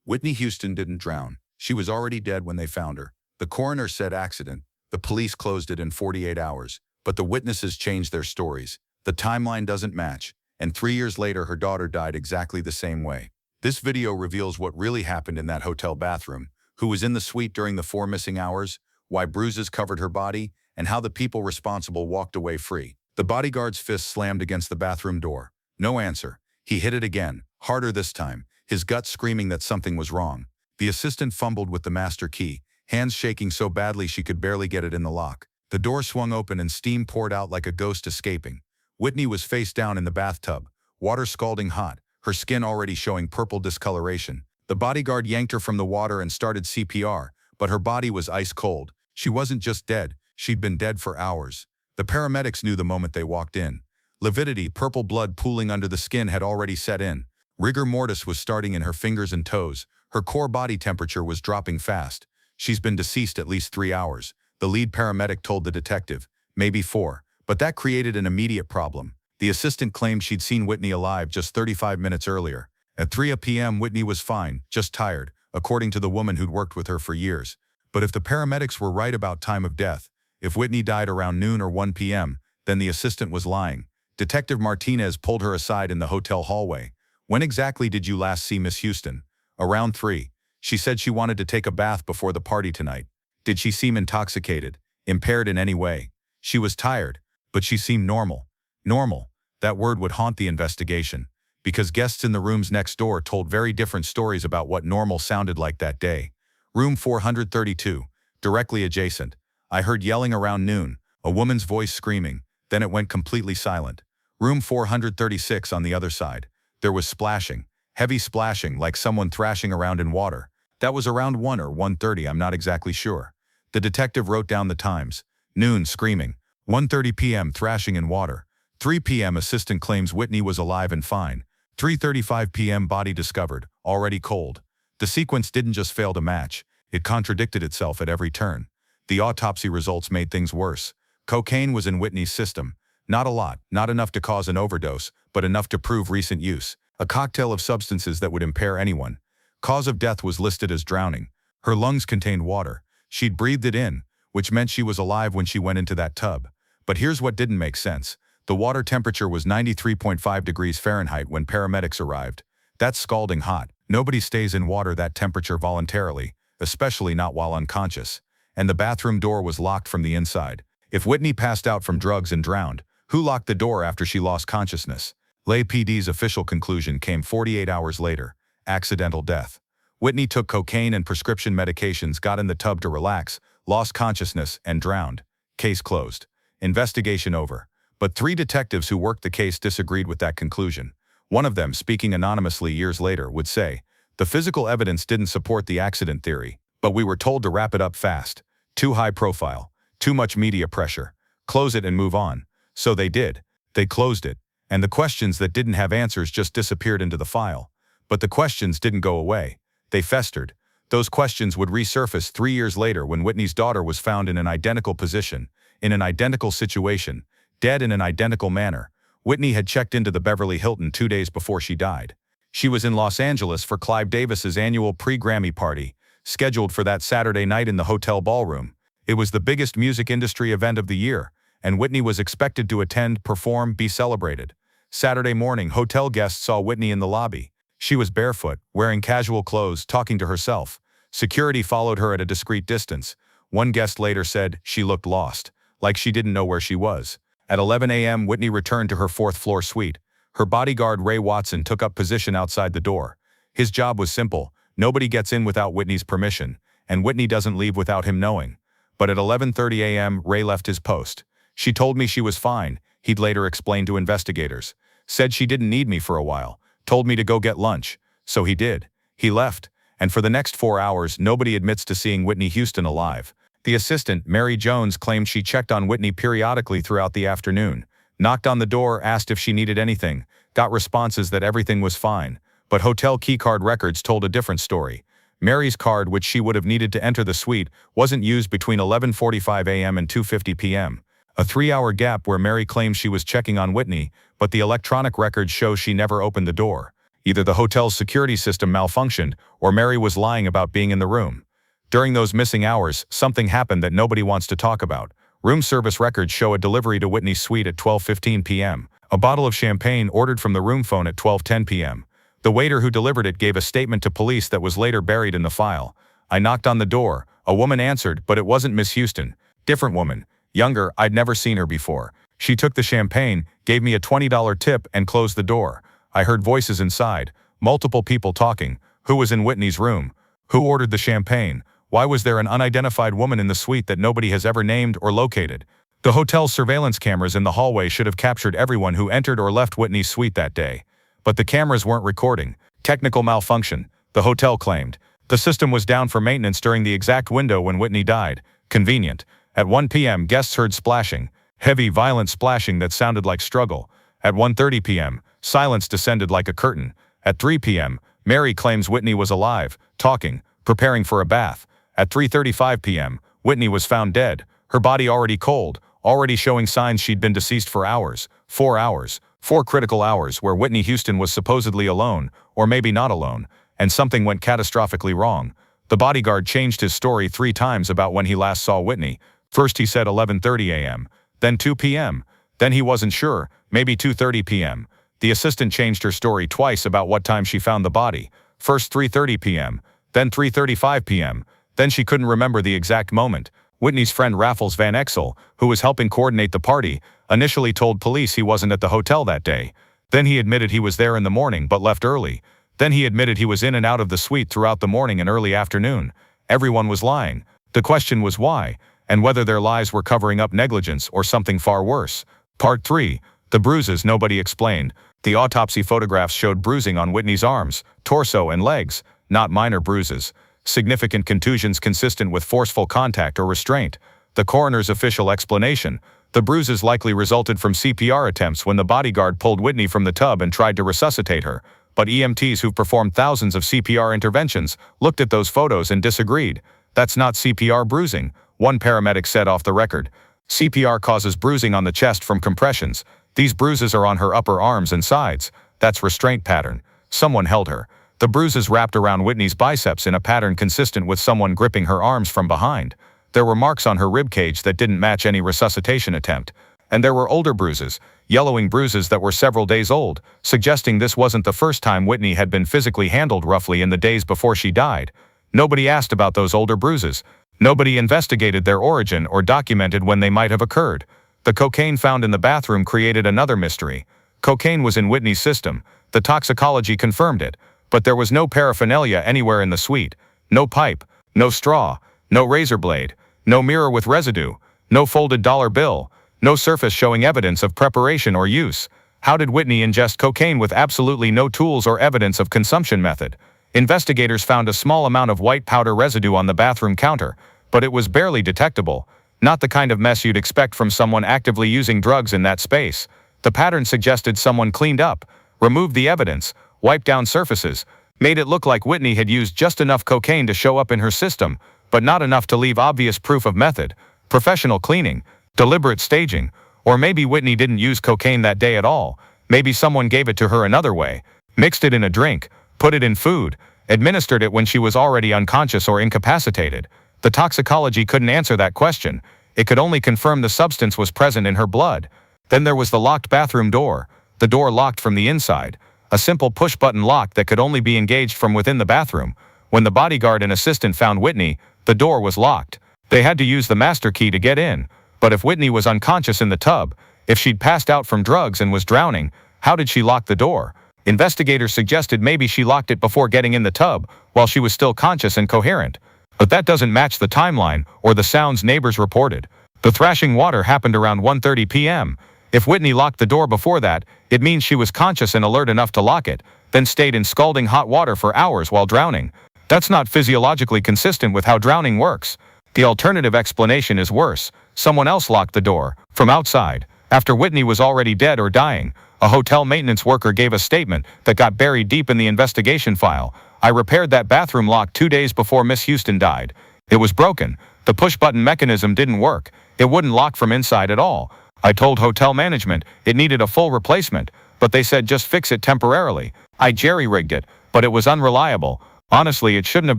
Whitney Houston didn't drown. She was already dead when they found her. The coroner said accident. The police closed it in 48 hours. But the witnesses changed their stories. The timeline doesn't match. And 3 years later, her daughter died exactly the same way. This video reveals what really happened in that hotel bathroom, who was in the suite during the 4 missing hours, why bruises covered her body, and how the people responsible walked away free. The bodyguard's fist slammed against the bathroom door. No answer. He hit it again, harder this time, his gut screaming that something was wrong. The assistant fumbled with the master key, hands shaking so badly she could barely get it in the lock. The door swung open and steam poured out like a ghost escaping. Whitney was face down in the bathtub, water scalding hot, her skin already showing purple discoloration. The bodyguard yanked her from the water and started CPR, but her body was ice cold. She wasn't just dead, she'd been dead for hours. The paramedics knew the moment they walked in. Lividity, purple blood pooling under the skin had already set in. Rigor mortis was starting in her fingers and toes. Her core body temperature was dropping fast. She's been deceased at least 3 hours, the lead paramedic told the detective. Maybe 4. But that created an immediate problem. The assistant claimed she'd seen Whitney alive just 35 minutes earlier. At 3 p.m. Whitney was fine, just tired, according to the woman who'd worked with her for years. But if the paramedics were right about time of death, if Whitney died around noon or 1 p.m., then the assistant was lying. Detective Martinez pulled her aside in the hotel hallway. When exactly did you last see Miss Houston? Around 3. She said she wanted to take a bath before the party tonight. Did she seem intoxicated, impaired in any way? She was tired, but she seemed normal. Normal. That word would haunt the investigation, because guests in the rooms next door told very different stories about what normal sounded like that day. Room 432, directly adjacent. I heard yelling around noon, a woman's voice screaming, then it went completely silent. Room 436 on the other side. There was splashing, heavy splashing like someone thrashing around in water. That was around 1 or 1:30, I'm not exactly sure. The detective wrote down the times. Noon, screaming. 1:30 p.m. thrashing in water. 3 p.m. assistant claims Whitney was alive and fine. 3:35 p.m. body discovered, already cold. The sequence didn't just fail to match, it contradicted itself at every turn. The autopsy results made things worse. Cocaine was in Whitney's system. Not a lot, not enough to cause an overdose, but enough to prove recent use. A cocktail of substances that would impair anyone. Cause of death was listed as drowning. Her lungs contained water. She'd breathed it in, which meant she was alive when she went into that tub. But here's what didn't make sense. The water temperature was 93.5 degrees Fahrenheit when paramedics arrived. That's scalding hot. Nobody stays in water that temperature voluntarily, especially not while unconscious. And the bathroom door was locked from the inside. If Whitney passed out from drugs and drowned, who locked the door after she lost consciousness? LAPD's official conclusion came 48 hours later. Accidental death. Whitney took cocaine and prescription medications, got in the tub to relax, lost consciousness, and drowned. Case closed. Investigation over. But 3 detectives who worked the case disagreed with that conclusion. One of them, speaking anonymously years later, would say, "The physical evidence didn't support the accident theory, but we were told to wrap it up fast. Too high profile. Too much media pressure. Close it and move on." So they did. They closed it. And the questions that didn't have answers just disappeared into the file. But the questions didn't go away. They festered. Those questions would resurface 3 years later when Whitney's daughter was found in an identical position, in an identical situation, dead in an identical manner. Whitney had checked into the Beverly Hilton 2 days before she died. She was in Los Angeles for Clive Davis's annual pre-Grammy party, scheduled for that Saturday night in the hotel ballroom. It was the biggest music industry event of the year, and Whitney was expected to attend, perform, be celebrated. Saturday morning, hotel guests saw Whitney in the lobby. She was barefoot, wearing casual clothes, talking to herself. Security followed her at a discreet distance. One guest later said she looked lost, like she didn't know where she was. At 11 a.m., Whitney returned to her 4th-floor suite. Her bodyguard, Ray Watson, took up position outside the door. His job was simple. Nobody gets in without Whitney's permission, and Whitney doesn't leave without him knowing. But at 11:30 a.m., Ray left his post. "She told me she was fine," he'd later explained to investigators. "Said she didn't need me for a while. Told me to go get lunch." So he did. He left. And for the next 4 hours, nobody admits to seeing Whitney Houston alive. The assistant, Mary Jones, claimed she checked on Whitney periodically throughout the afternoon. Knocked on the door, asked if she needed anything, got responses that everything was fine. But hotel keycard records told a different story. Mary's card, which she would have needed to enter the suite, wasn't used between 11:45 a.m. and 2:50 p.m. A 3-hour gap where Mary claims she was checking on Whitney, but the electronic records show she never opened the door. Either the hotel's security system malfunctioned, or Mary was lying about being in the room. During those missing hours, something happened that nobody wants to talk about. Room service records show a delivery to Whitney's suite at 12:15 p.m. A bottle of champagne ordered from the room phone at 12:10 p.m. The waiter who delivered it gave a statement to police that was later buried in the file. I knocked on the door. A woman answered, but it wasn't Miss Houston. Different woman. Younger, I'd never seen her before. She took the champagne, gave me a $20 tip, and closed the door. I heard voices inside. Multiple people talking. Who was in Whitney's room? Who ordered the champagne? Why was there an unidentified woman in the suite that nobody has ever named or located? The hotel's surveillance cameras in the hallway should have captured everyone who entered or left Whitney's suite that day. But the cameras weren't recording. Technical malfunction, the hotel claimed. The system was down for maintenance during the exact window when Whitney died. Convenient. At 1 p.m. guests heard splashing. Heavy, violent splashing that sounded like struggle. At 1:30 p.m., silence descended like a curtain. At 3 p.m., Mary claims Whitney was alive, talking, preparing for a bath. At 3:35 p.m., Whitney was found dead, her body already cold, already showing signs she'd been deceased for hours. 4 hours. 4 critical hours where Whitney Houston was supposedly alone, or maybe not alone, and something went catastrophically wrong. The bodyguard changed his story 3 times about when he last saw Whitney. First he said 11:30 a.m., then 2 p.m., then he wasn't sure, maybe 2:30 p.m. The assistant changed her story twice about what time she found the body. First 3:30 p.m., then 3:35 p.m., then she couldn't remember the exact moment. Whitney's friend Raffles Van Exel, who was helping coordinate the party, initially told police he wasn't at the hotel that day. Then he admitted he was there in the morning but left early. Then he admitted he was in and out of the suite throughout the morning and early afternoon. Everyone was lying. The question was why, and whether their lies were covering up negligence or something far worse. Part 3. The bruises nobody explained. The autopsy photographs showed bruising on Whitney's arms, torso, and legs, not minor bruises. Significant contusions consistent with forceful contact or restraint. The coroner's official explanation: the bruises likely resulted from CPR attempts when the bodyguard pulled Whitney from the tub and tried to resuscitate her. But EMTs who've performed thousands of CPR interventions looked at those photos and disagreed. That's not CPR bruising, one paramedic said off the record. CPR causes bruising on the chest from compressions. These bruises are on her upper arms and sides. That's restraint pattern. Someone held her. The bruises wrapped around Whitney's biceps in a pattern consistent with someone gripping her arms from behind. There were marks on her ribcage that didn't match any resuscitation attempt. And there were older bruises, yellowing bruises that were several days old, suggesting this wasn't the first time Whitney had been physically handled roughly in the days before she died. Nobody asked about those older bruises. Nobody investigated their origin or documented when they might have occurred. The cocaine found in the bathroom created another mystery. Cocaine was in Whitney's system. The toxicology confirmed it. But there was no paraphernalia anywhere in the suite. No pipe, no straw, no razor blade, no mirror with residue, no folded dollar bill, no surface showing evidence of preparation or use. How did Whitney ingest cocaine with absolutely no tools or evidence of consumption method? Investigators found a small amount of white powder residue on the bathroom counter, but it was barely detectable. Not the kind of mess you'd expect from someone actively using drugs in that space. The pattern suggested someone cleaned up, removed the evidence, wiped down surfaces, made it look like Whitney had used just enough cocaine to show up in her system, but not enough to leave obvious proof of method, professional cleaning, deliberate staging, or maybe Whitney didn't use cocaine that day at all. Maybe someone gave it to her another way, mixed it in a drink, put it in food, administered it when she was already unconscious or incapacitated. The toxicology couldn't answer that question. It could only confirm the substance was present in her blood. Then there was the locked bathroom door, the door locked from the inside. A simple push-button lock that could only be engaged from within the bathroom. When the bodyguard and assistant found Whitney, the door was locked. They had to use the master key to get in. But if Whitney was unconscious in the tub, if she'd passed out from drugs and was drowning, how did she lock the door? Investigators suggested maybe she locked it before getting in the tub, while she was still conscious and coherent. But that doesn't match the timeline or the sounds neighbors reported. The thrashing water happened around 1:30 p.m. If Whitney locked the door before that, it means she was conscious and alert enough to lock it, then stayed in scalding hot water for hours while drowning. That's not physiologically consistent with how drowning works. The alternative explanation is worse. Someone else locked the door, from outside. After Whitney was already dead or dying, a hotel maintenance worker gave a statement that got buried deep in the investigation file. I repaired that bathroom lock 2 days before Miss Houston died. It was broken. The push-button mechanism didn't work. It wouldn't lock from inside at all. I told hotel management it needed a full replacement, but they said just fix it temporarily. I jerry-rigged it, but it was unreliable. Honestly, it shouldn't have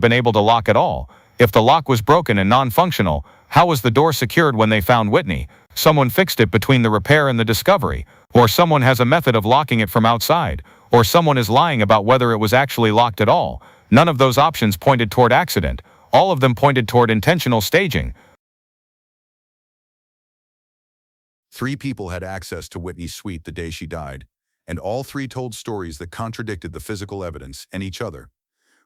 been able to lock at all. If the lock was broken and non-functional, how was the door secured when they found Whitney? Someone fixed it between the repair and the discovery. Or someone has a method of locking it from outside. Or someone is lying about whether it was actually locked at all. None of those options pointed toward accident. All of them pointed toward intentional staging. 3 people had access to Whitney's suite the day she died, and all 3 told stories that contradicted the physical evidence and each other.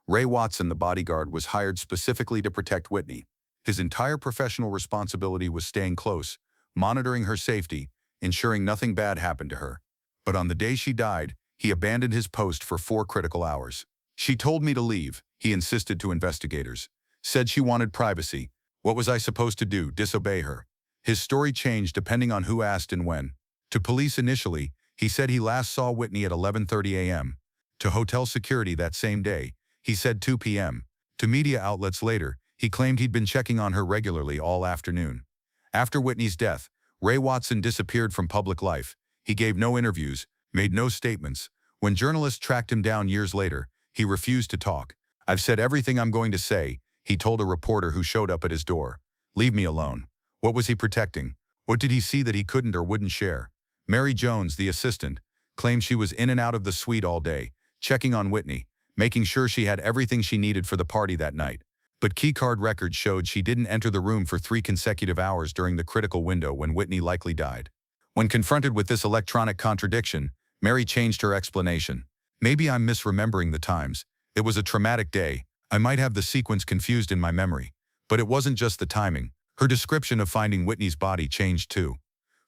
Ray Watson, the bodyguard, was hired specifically to protect Whitney. His entire professional responsibility was staying close, monitoring her safety, ensuring nothing bad happened to her. But on the day she died, he abandoned his post for 4 critical hours. She told me to leave, he insisted to investigators. Said she wanted privacy. What was I supposed to do, disobey her? His story changed depending on who asked and when. To police initially, he said he last saw Whitney at 11:30 a.m. To hotel security that same day, he said 2 p.m. To media outlets later, he claimed he'd been checking on her regularly all afternoon. After Whitney's death, Ray Watson disappeared from public life. He gave no interviews, made no statements. When journalists tracked him down years later, he refused to talk. "I've said everything I'm going to say," he told a reporter who showed up at his door. "Leave me alone." What was he protecting? What did he see that he couldn't or wouldn't share? Mary Jones, the assistant, claimed she was in and out of the suite all day, checking on Whitney, making sure she had everything she needed for the party that night. But keycard records showed she didn't enter the room for 3 consecutive hours during the critical window when Whitney likely died. When confronted with this electronic contradiction, Mary changed her explanation. "Maybe I'm misremembering the times. It was a traumatic day. I might have the sequence confused in my memory. But it wasn't just the timing. Her description of finding Whitney's body changed too.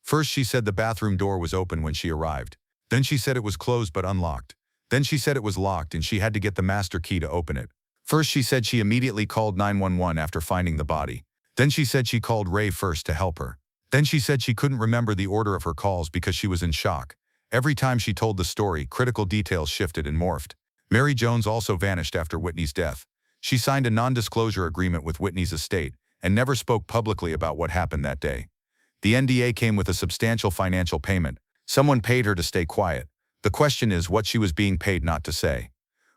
First she said the bathroom door was open when she arrived. Then she said it was closed but unlocked. Then she said it was locked and she had to get the master key to open it. First she said she immediately called 911 after finding the body. Then she said she called Ray first to help her. Then she said she couldn't remember the order of her calls because she was in shock. Every time she told the story, critical details shifted and morphed. Mary Jones also vanished after Whitney's death. She signed a non-disclosure agreement with Whitney's estate and never spoke publicly about what happened that day. The NDA came with a substantial financial payment. Someone paid her to stay quiet. The question is what she was being paid not to say.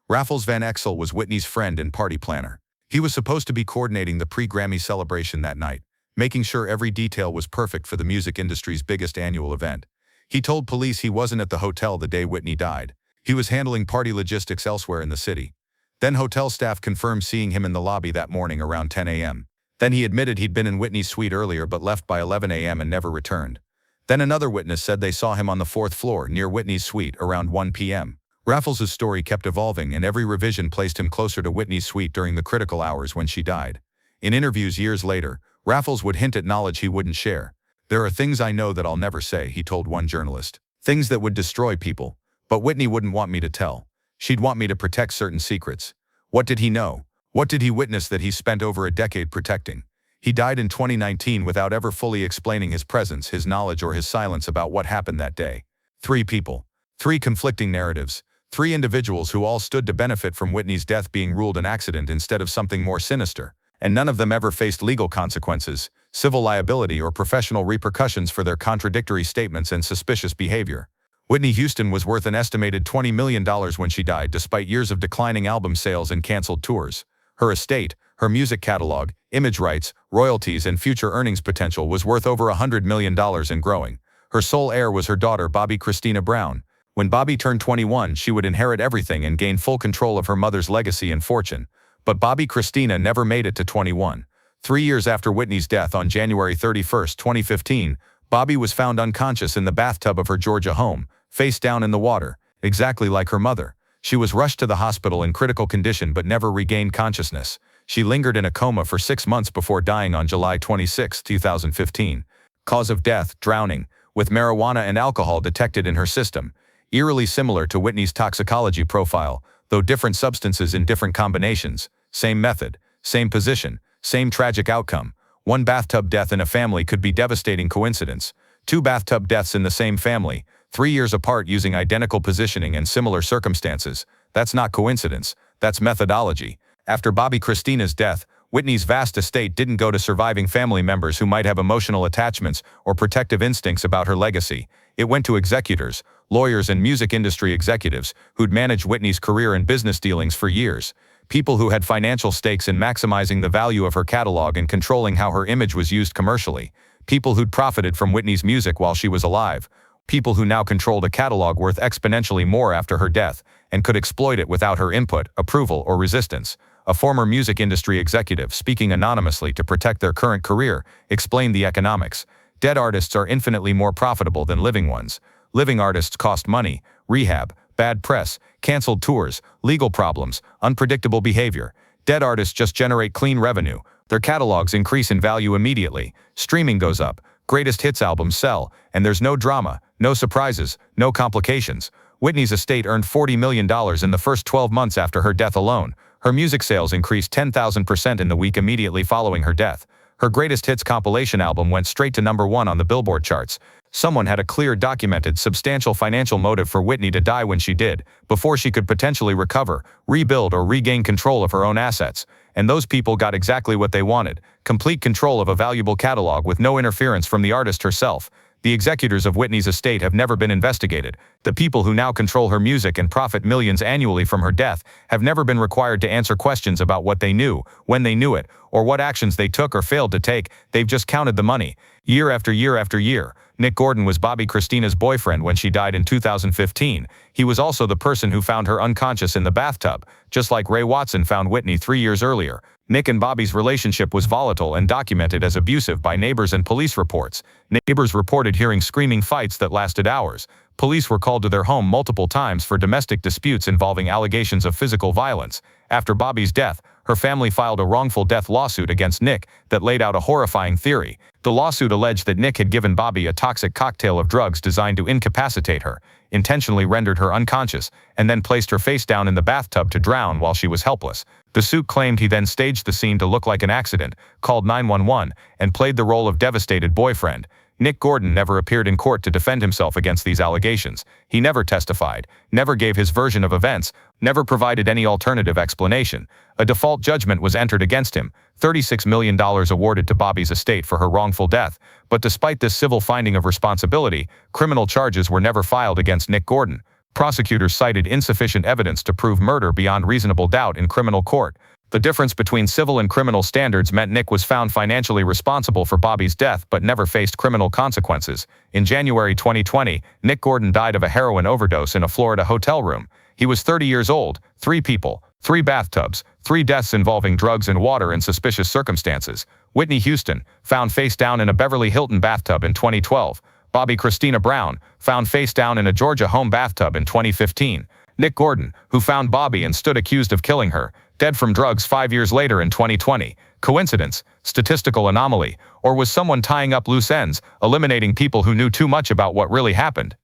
Raffles Van Exel was Whitney's friend and party planner. He was supposed to be coordinating the pre-Grammy celebration that night, making sure every detail was perfect for the music industry's biggest annual event. He told police he wasn't at the hotel the day Whitney died. He was handling party logistics elsewhere in the city. Then hotel staff confirmed seeing him in the lobby that morning around 10 a.m. Then he admitted he'd been in Whitney's suite earlier but left by 11 a.m. and never returned. Then another witness said they saw him on the 4th floor near Whitney's suite around 1 p.m. Raffles' story kept evolving and every revision placed him closer to Whitney's suite during the critical hours when she died. In interviews years later, Raffles would hint at knowledge he wouldn't share. "There are things I know that I'll never say," he told one journalist. "Things that would destroy people. But Whitney wouldn't want me to tell. She'd want me to protect certain secrets." What did he know? What did he witness that he spent over a decade protecting? He died in 2019 without ever fully explaining his presence, his knowledge, or his silence about what happened that day. 3 people. 3 conflicting narratives. 3 individuals who all stood to benefit from Whitney's death being ruled an accident instead of something more sinister. And none of them ever faced legal consequences, civil liability, or professional repercussions for their contradictory statements and suspicious behavior. Whitney Houston was worth an estimated $20 million when she died despite years of declining album sales and canceled tours. Her estate, her music catalog, image rights, royalties, and future earnings potential was worth over $100 million and growing. Her sole heir was her daughter Bobbi Kristina Brown. When Bobbi turned 21, she would inherit everything and gain full control of her mother's legacy and fortune. But Bobbi Kristina never made it to 21. 3 years after Whitney's death on January 31, 2015, Bobbi was found unconscious in the bathtub of her Georgia home, face down in the water, exactly like her mother. She was rushed to the hospital in critical condition but never regained consciousness. She lingered in a coma for 6 months before dying on July 26, 2015. Cause of death, drowning, with marijuana and alcohol detected in her system. Eerily similar to Whitney's toxicology profile, though different substances in different combinations. Same method, same position, same tragic outcome. 1 bathtub death in a family could be devastating coincidence. 2 bathtub deaths in the same family, 3 years apart using identical positioning and similar circumstances. That's not coincidence, that's methodology. After Bobbi Kristina's death, Whitney's vast estate didn't go to surviving family members who might have emotional attachments or protective instincts about her legacy. It went to executors, lawyers and music industry executives who'd managed Whitney's career and business dealings for years. People who had financial stakes in maximizing the value of her catalog and controlling how her image was used commercially. People who'd profited from Whitney's music while she was alive. People who now controlled a catalog worth exponentially more after her death and could exploit it without her input, approval, or resistance. A former music industry executive, speaking anonymously to protect their current career, explained the economics. Dead artists are infinitely more profitable than living ones. Living artists cost money, rehab, bad press, canceled tours, legal problems, unpredictable behavior. Dead artists just generate clean revenue. Their catalogs increase in value immediately. Streaming goes up. Greatest hits albums sell, and there's no drama, no surprises, no complications. Whitney's estate earned $40 million in the first 12 months after her death alone. Her music sales increased 10,000% in the week immediately following her death. Her greatest hits compilation album went straight to #1 on the Billboard charts. Someone had a clear, documented, substantial financial motive for Whitney to die when she did, before she could potentially recover, rebuild, or regain control of her own assets. And those people got exactly what they wanted: complete control of a valuable catalog with no interference from the artist herself. The executors of Whitney's estate have never been investigated. The people who now control her music and profit millions annually from her death have never been required to answer questions about what they knew, when they knew it, or what actions they took or failed to take. They've just counted the money. Year after year after year. Nick Gordon was Bobbi Kristina's boyfriend when she died in 2015. He was also the person who found her unconscious in the bathtub, just like Ray Watson found Whitney 3 years earlier. Nick and Bobbi's relationship was volatile and documented as abusive by neighbors and police reports. Neighbors reported hearing screaming fights that lasted hours. Police were called to their home multiple times for domestic disputes involving allegations of physical violence. After Bobbi's death, her family filed a wrongful death lawsuit against Nick that laid out a horrifying theory. The lawsuit alleged that Nick had given Bobbi a toxic cocktail of drugs designed to incapacitate her, intentionally rendered her unconscious, and then placed her face down in the bathtub to drown while she was helpless. The suit claimed he then staged the scene to look like an accident, called 911, and played the role of devastated boyfriend. Nick Gordon never appeared in court to defend himself against these allegations. He never testified, never gave his version of events, never provided any alternative explanation. A default judgment was entered against him, $36 million awarded to Bobbi's estate for her wrongful death. But despite this civil finding of responsibility, criminal charges were never filed against Nick Gordon. Prosecutors cited insufficient evidence to prove murder beyond reasonable doubt in criminal court. The difference between civil and criminal standards meant Nick was found financially responsible for Bobbi's death but never faced criminal consequences. In January 2020, Nick Gordon died of a heroin overdose in a Florida hotel room. He was 30 years old, 3 people, 3 bathtubs, 3 deaths involving drugs and water in suspicious circumstances. Whitney Houston, found face down in a Beverly Hilton bathtub in 2012. Bobbi Kristina Brown, found face down in a Georgia home bathtub in 2015. Nick Gordon, who found Bobbi and stood accused of killing her, dead from drugs 5 years later in 2020. Coincidence? Statistical anomaly? Or was someone tying up loose ends, eliminating people who knew too much about what really happened?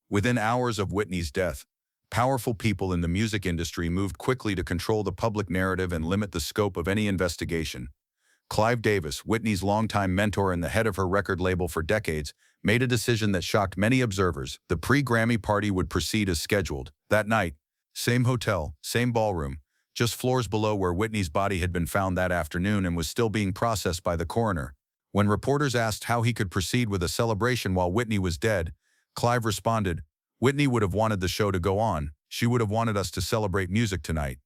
Within hours of Whitney's death, powerful people in the music industry moved quickly to control the public narrative and limit the scope of any investigation. Clive Davis, Whitney's longtime mentor and the head of her record label for decades, made a decision that shocked many observers. The pre-Grammy party would proceed as scheduled. That night, same hotel, same ballroom, just floors below where Whitney's body had been found that afternoon and was still being processed by the coroner. When reporters asked how he could proceed with a celebration while Whitney was dead, Clive responded, "Whitney would have wanted the show to go on. She would have wanted us to celebrate music tonight."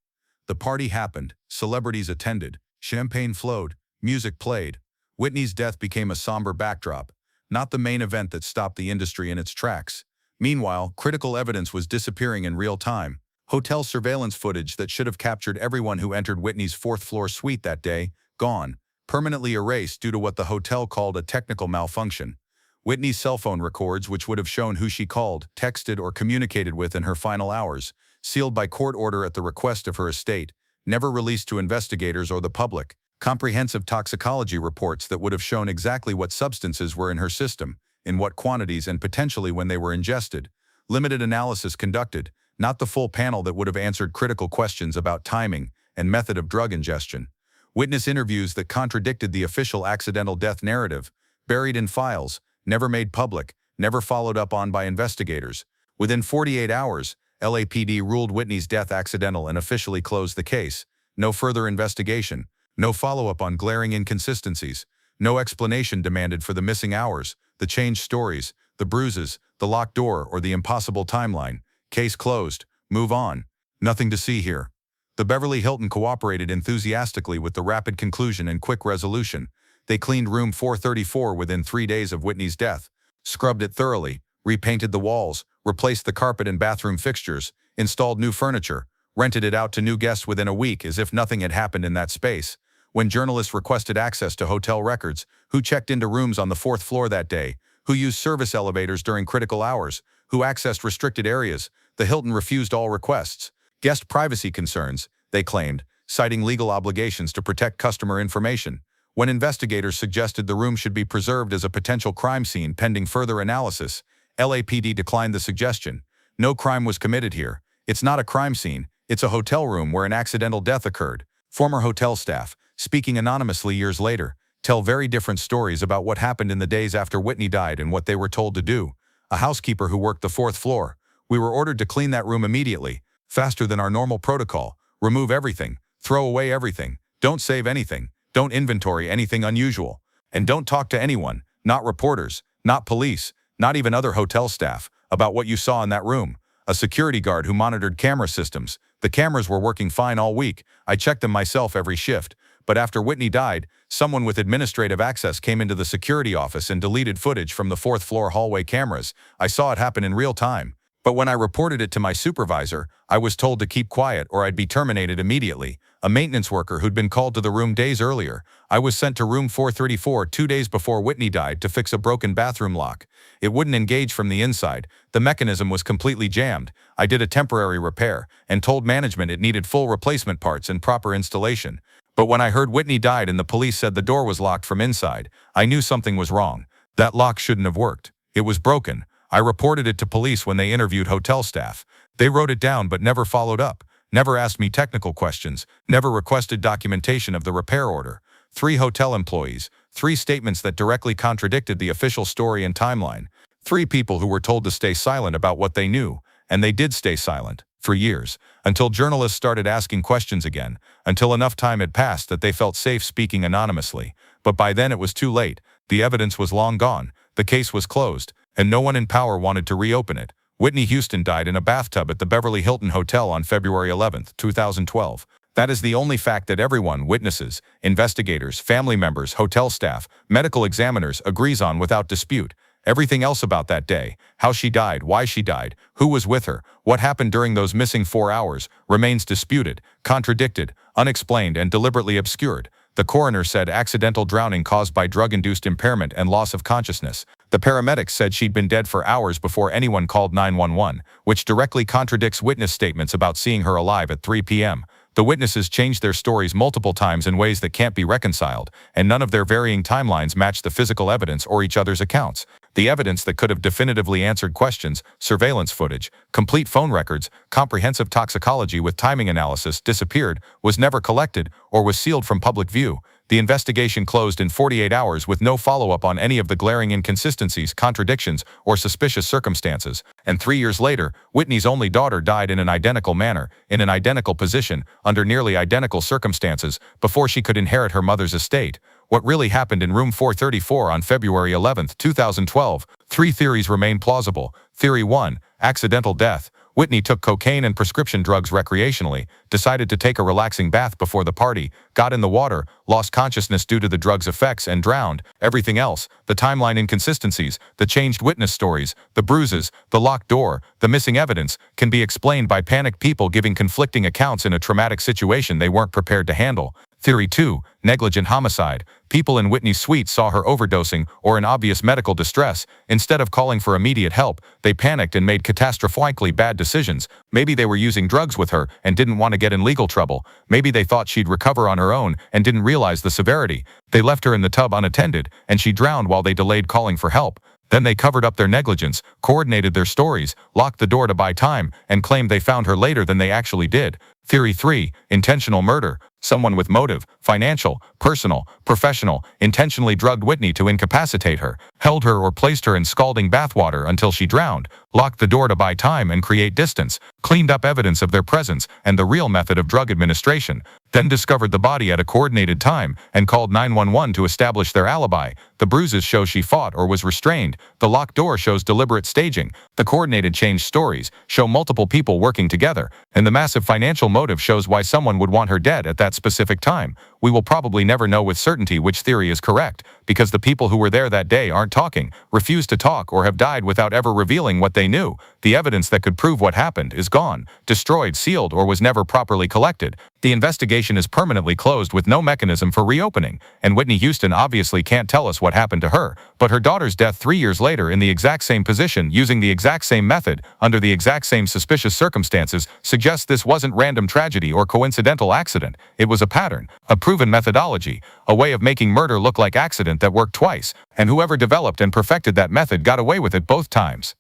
The party happened, celebrities attended, champagne flowed, music played. Whitney's death became a somber backdrop, not the main event that stopped the industry in its tracks. Meanwhile, critical evidence was disappearing in real time. Hotel surveillance footage that should have captured everyone who entered Whitney's 4th-floor suite that day, gone, permanently erased due to what the hotel called a technical malfunction. Whitney's cell phone records, which would have shown who she called, texted, or communicated with in her final hours, sealed by court order at the request of her estate, never released to investigators or the public. Comprehensive toxicology reports that would have shown exactly what substances were in her system, in what quantities, and potentially when they were ingested. Limited analysis conducted, not the full panel that would have answered critical questions about timing and method of drug ingestion. Witness interviews that contradicted the official accidental death narrative, buried in files, never made public, never followed up on by investigators. Within 48 hours, LAPD ruled Whitney's death accidental and officially closed the case. No further investigation, no follow-up on glaring inconsistencies. No explanation demanded for the missing hours, the changed stories, the bruises, the locked door, or the impossible timeline. Case closed. Move on. Nothing to see here. The Beverly Hilton cooperated enthusiastically with the rapid conclusion and quick resolution. They cleaned room 434 within 3 days of Whitney's death, scrubbed it thoroughly, repainted the walls, replaced the carpet and bathroom fixtures, installed new furniture, rented it out to new guests within a week as if nothing had happened in that space. When journalists requested access to hotel records, who checked into rooms on the 4th floor that day, who used service elevators during critical hours, who accessed restricted areas, the Hilton refused all requests. Guest privacy concerns, they claimed, citing legal obligations to protect customer information. When investigators suggested the room should be preserved as a potential crime scene pending further analysis, LAPD declined the suggestion. No crime was committed here. It's not a crime scene. It's a hotel room where an accidental death occurred. Former hotel staff, speaking anonymously years later, tell very different stories about what happened in the days after Whitney died and what they were told to do. A housekeeper who worked the 4th floor. We were ordered to clean that room immediately, faster than our normal protocol. Remove everything. Throw away everything. Don't save anything. Don't inventory anything unusual. And don't talk to anyone, not reporters, not police, not even other hotel staff, about what you saw in that room. A security guard who monitored camera systems. The cameras were working fine all week. I checked them myself every shift. But after Whitney died, someone with administrative access came into the security office and deleted footage from the 4th floor hallway cameras. I saw it happen in real time. But when I reported it to my supervisor, I was told to keep quiet or I'd be terminated immediately. A maintenance worker who'd been called to the room days earlier. I was sent to room 434 2 days before Whitney died to fix a broken bathroom lock. It wouldn't engage from the inside. The mechanism was completely jammed. I did a temporary repair and told management it needed full replacement parts and proper installation. But when I heard Whitney died and the police said the door was locked from inside, I knew something was wrong. That lock shouldn't have worked. It was broken. I reported it to police when they interviewed hotel staff. They wrote it down but never followed up, never asked me technical questions, never requested documentation of the repair order. 3 hotel employees, 3 statements that directly contradicted the official story and timeline. 3 people who were told to stay silent about what they knew, and they did stay silent, for years, until journalists started asking questions again, until enough time had passed that they felt safe speaking anonymously. But by then it was too late. The evidence was long gone, the case was closed, and no one in power wanted to reopen it. Whitney Houston died in a bathtub at the Beverly Hilton Hotel on February 11, 2012. That is the only fact that everyone, witnesses, investigators, family members, hotel staff, medical examiners, agrees on without dispute. Everything else about that day, how she died, why she died, who was with her, what happened during those missing 4 hours, remains disputed, contradicted, unexplained, and deliberately obscured. The coroner said accidental drowning caused by drug-induced impairment and loss of consciousness. The paramedics said she'd been dead for hours before anyone called 911, which directly contradicts witness statements about seeing her alive at 3 p.m. The witnesses changed their stories multiple times in ways that can't be reconciled, and none of their varying timelines match the physical evidence or each other's accounts. The evidence that could have definitively answered questions, surveillance footage, complete phone records, comprehensive toxicology with timing analysis disappeared, was never collected, or was sealed from public view. The investigation closed in 48 hours with no follow-up on any of the glaring inconsistencies, contradictions, or suspicious circumstances. And 3 years later, Whitney's only daughter died in an identical manner, in an identical position, under nearly identical circumstances, before she could inherit her mother's estate. What really happened in room 434 on February 11, 2012? 3 theories remain plausible. Theory 1, accidental death. Whitney took cocaine and prescription drugs recreationally, decided to take a relaxing bath before the party, got in the water, lost consciousness due to the drug's effects, and drowned. Everything else, the timeline inconsistencies, the changed witness stories, the bruises, the locked door, the missing evidence, can be explained by panicked people giving conflicting accounts in a traumatic situation they weren't prepared to handle. Theory 2, negligent homicide. People in Whitney's suite saw her overdosing or in obvious medical distress. Instead of calling for immediate help, they panicked and made catastrophically bad decisions. Maybe they were using drugs with her and didn't want to get in legal trouble. Maybe they thought she'd recover on her own and didn't realize the severity. They left her in the tub unattended, and she drowned while they delayed calling for help. Then they covered up their negligence, coordinated their stories, locked the door to buy time, and claimed they found her later than they actually did. Theory 3. Intentional murder. Someone with motive, financial, personal, professional, intentionally drugged Whitney to incapacitate her, held her or placed her in scalding bathwater until she drowned, locked the door to buy time and create distance, cleaned up evidence of their presence and the real method of drug administration, then discovered the body at a coordinated time and called 911 to establish their alibi. The bruises show she fought or was restrained. The locked door shows deliberate staging. The coordinated change stories show multiple people working together. And the massive financial motive shows why someone would want her dead at that specific time. We will probably never know with certainty which theory is correct, because the people who were there that day aren't talking, refuse to talk, or have died without ever revealing what they knew. The evidence that could prove what happened is gone, destroyed, sealed, or was never properly collected. The investigation is permanently closed with no mechanism for reopening, and Whitney Houston obviously can't tell us what happened to her, but her daughter's death 3 years later in the exact same position using the exact same method, under the exact same suspicious circumstances, suggests this wasn't random tragedy or coincidental accident. It was a pattern, a proven methodology, a way of making murder look like accident that worked twice, and whoever developed and perfected that method got away with it both times.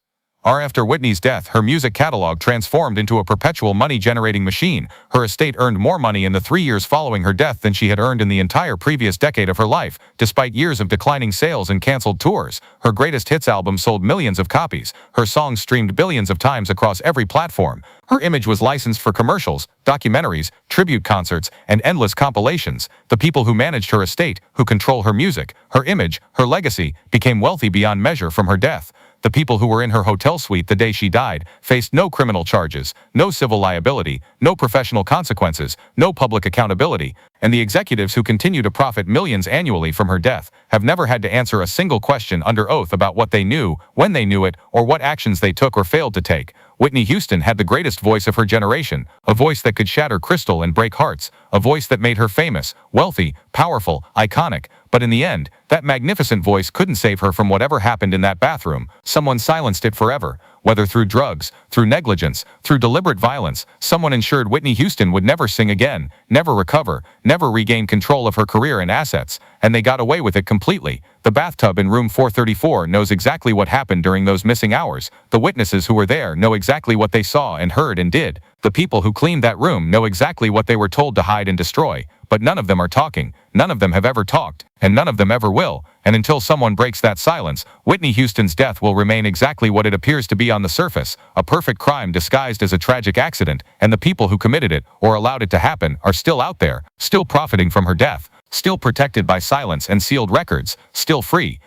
After Whitney's death, her music catalog transformed into a perpetual money-generating machine. Her estate earned more money in the 3 years following her death than she had earned in the entire previous decade of her life, despite years of declining sales and canceled tours. Her greatest hits album sold millions of copies. Her songs streamed billions of times across every platform. Her image was licensed for commercials, documentaries, tribute concerts, and endless compilations. The people who managed her estate, who control her music, her image, her legacy, became wealthy beyond measure from her death. The people who were in her hotel suite the day she died faced no criminal charges, no civil liability, no professional consequences, no public accountability, and the executives who continue to profit millions annually from her death have never had to answer a single question under oath about what they knew, when they knew it, or what actions they took or failed to take. Whitney Houston had the greatest voice of her generation, a voice that could shatter crystal and break hearts, a voice that made her famous, wealthy, powerful, iconic. But in the end, that magnificent voice couldn't save her from whatever happened in that bathroom. Someone silenced it forever. Whether through drugs, through negligence, through deliberate violence, someone ensured Whitney Houston would never sing again, never recover, never regain control of her career and assets, and they got away with it completely. The bathtub in room 434 knows exactly what happened during those missing hours. The witnesses who were there know exactly what they saw and heard and did. The people who cleaned that room know exactly what they were told to hide and destroy. But none of them are talking, none of them have ever talked, and none of them ever will. And until someone breaks that silence, Whitney Houston's death will remain exactly what it appears to be on the surface, a perfect crime disguised as a tragic accident, and the people who committed it, or allowed it to happen, are still out there, still profiting from her death, still protected by silence and sealed records, still free,